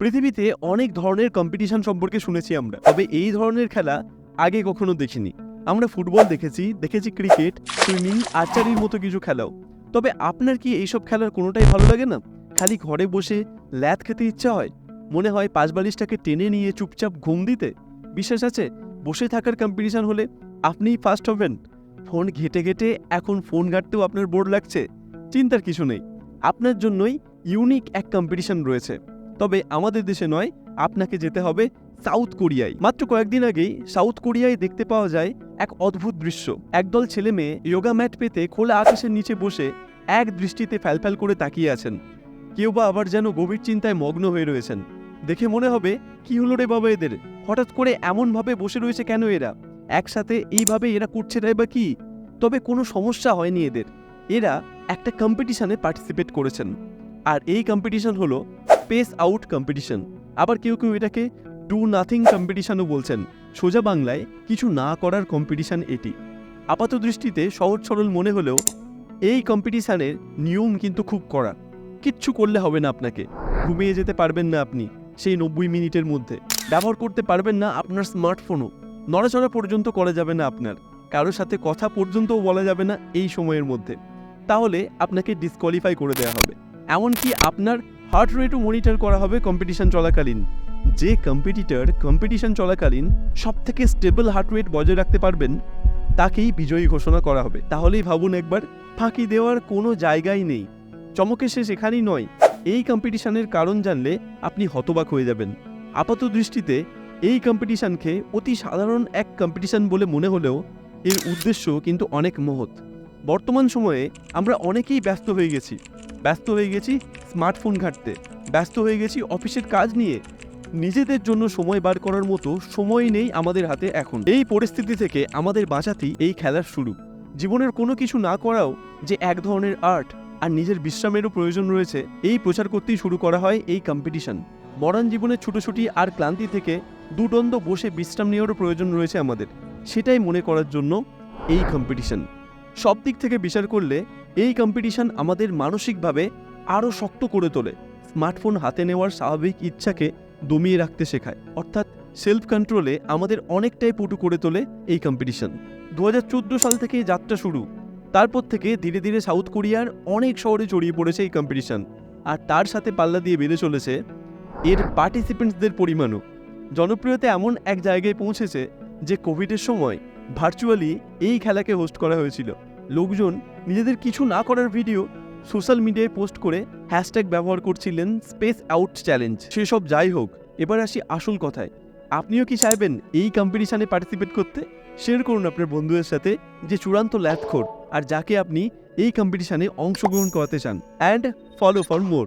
পৃথিবীতে অনেক ধরনের কম্পিটিশন সম্পর্কে শুনেছি আমরা, তবে এই ধরনের খেলা আগে কখনো দেখিনি। আমরা ফুটবল দেখেছি ক্রিকেট, সুইমিং, আর্চারির মতো কিছু খেলাও। তবে আপনার কি এইসব খেলার কোনোটাই ভালো লাগে না? খালি ঘরে বসে ল্যাদ খেতে ইচ্ছা হয়? মনে হয় পাঁচবালিশটাকে টেনে নিয়ে চুপচাপ ঘুম দিতে? বিশ্বাস আছে বসে থাকার কম্পিটিশন হলে আপনিই ফার্স্ট হবেন? ফোন ঘেটে ঘেটে এখন ফোন ঘাঁটতেও আপনার বোর লাগছে? চিন্তার কিছু নেই, আপনার জন্যই ইউনিক এক কম্পিটিশন রয়েছে। তবে আমাদের দেশে নয়, আপনাকে যেতে হবে সাউথ কোরিয়ায়। মাত্র কয়েকদিন আগেই সাউথ কোরিয়ায় দেখতে পাওয়া যায় এক অদ্ভুত দৃশ্য। একদল ছেলে মেয়ে যোগা ম্যাট পেতে খোলা আকাশের নিচে বসে এক দৃষ্টিতে ফ্যালফ্যাল করে তাকিয়ে আছেন। কেউ বা আবার যেন গভীর চিন্তায় মগ্ন হয়ে রয়েছেন। দেখে মনে হবে, কি হলো রে বাবা এদের, হঠাৎ করে এমনভাবে বসে রয়েছে কেন এরা? একসাথে এইভাবে এরা করছেটাই বা কি? তবে কোনো সমস্যা হয়নি এদের। এরা একটা কম্পিটিশনে পার্টিসিপেট করেছেন, আর এই কম্পিটিশন হলো স্পেস আউট কম্পিটিশন। আবার কেউ কেউ এটাকে ডু নাথিং কম্পিটিশনও বলছেন। সোজা বাংলায় কিছু না করার কম্পিটিশন এটি। আপাত দৃষ্টিতে সহজ সরল মনে হলেও এই কম্পিটিশনের নিয়ম কিন্তু খুব কড়া। কিচ্ছু করলে হবে না আপনাকে, ঘুমিয়ে যেতে পারবেন না আপনি সেই 90 মিনিটের মধ্যে, ব্যবহার করতে পারবেন না আপনার স্মার্টফোনও, নড়াচড়া পর্যন্ত করা যাবে না আপনার, কারোর সাথে কথা পর্যন্তও বলা যাবে না এই সময়ের মধ্যে। তাহলে আপনাকে ডিসকোয়ালিফাই করে দেওয়া হবে। এমনকি আপনার হার্ট রেটও মনিটর করা হবে কম্পিটিশন চলাকালীন। যে কম্পিটিটর কম্পিটিশন চলাকালীন সবথেকে স্টেবল হার্ট রেট বজায় রাখতে পারবেন, তাকেই বিজয়ী ঘোষণা করা হবে। তাহলেই ভাবুন একবার, ফাঁকি দেওয়ার কোনো জায়গাই নেই। চমকের শেষ এখানেই নয়, এই কম্পিটিশনের কারণ জানলে আপনি হতবাক হয়ে যাবেন। আপাত দৃষ্টিতে এই কম্পিটিশনকে অতি সাধারণ এক কম্পিটিশন বলে মনে হলেও এর উদ্দেশ্য কিন্তু অনেক মহৎ। বর্তমান সময়ে আমরা অনেকেই ব্যস্ত হয়ে গেছি স্মার্টফোন ঘাঁটতে, ব্যস্ত হয়ে গেছি অফিসের কাজ নিয়ে। নিজেদের জন্য সময় বার করার মতো সময় নেই আমাদের হাতে এখন। এই পরিস্থিতি থেকে আমাদের বাঁচাতেই এই খেলার শুরু। জীবনের কোনো কিছু না করাও যে এক ধরনের আর্ট, আর নিজের বিশ্রামেরও প্রয়োজন রয়েছে, এই প্রচার করতেই শুরু করা হয় এই কম্পিটিশন। মডার্ন জীবনের ছুটোছুটি আর ক্লান্তি থেকে দুদণ্ড বসে বিশ্রাম নেওয়ারও প্রয়োজন রয়েছে আমাদের, সেটাই মনে করার জন্য এই কম্পিটিশন। সব দিক থেকে বিচার করলে এই কম্পিটিশন আমাদের মানসিকভাবে আরও শক্ত করে তোলে। স্মার্টফোন হাতে নেওয়ার স্বাভাবিক ইচ্ছাকে দমিয়ে রাখতে শেখায়, অর্থাৎ সেলফ কন্ট্রোলে আমাদের অনেকটাই পটু করে তোলে এই কম্পিটিশন। 2014 সাল থেকে যাত্রা শুরু, তারপর থেকে ধীরে ধীরে সাউথ কোরিয়ার অনেক শহরে ছড়িয়ে পড়েছে এই কম্পিটিশন, আর তার সাথে পাল্লা দিয়ে বেড়ে চলেছে এর পার্টিসিপেন্টসদের পরিমাণও। জনপ্রিয়তা এমন এক জায়গায় পৌঁছেছে যে কোভিডের সময় ভার্চুয়ালি এই খেলাকে হোস্ট করা হয়েছিল। লোকজন নিজেদের কিছু না করার ভিডিও সোশ্যাল মিডিয়ায় পোস্ট করে হ্যাশট্যাগ ব্যবহার করছিলেন স্পেস আউট চ্যালেঞ্জ। সেসব যাই হোক, এবার আসি আসল কথায়। আপনিও কি চাইবেন এই কম্পিটিশনে পার্টিসিপেট করতে? শেয়ার করুন আপনার বন্ধুদের সাথে যে চূড়ান্ত ল্যাথখোর, আর যাকে আপনি এই কম্পিটিশনে অংশগ্রহণ করাতে চান। And follow for more.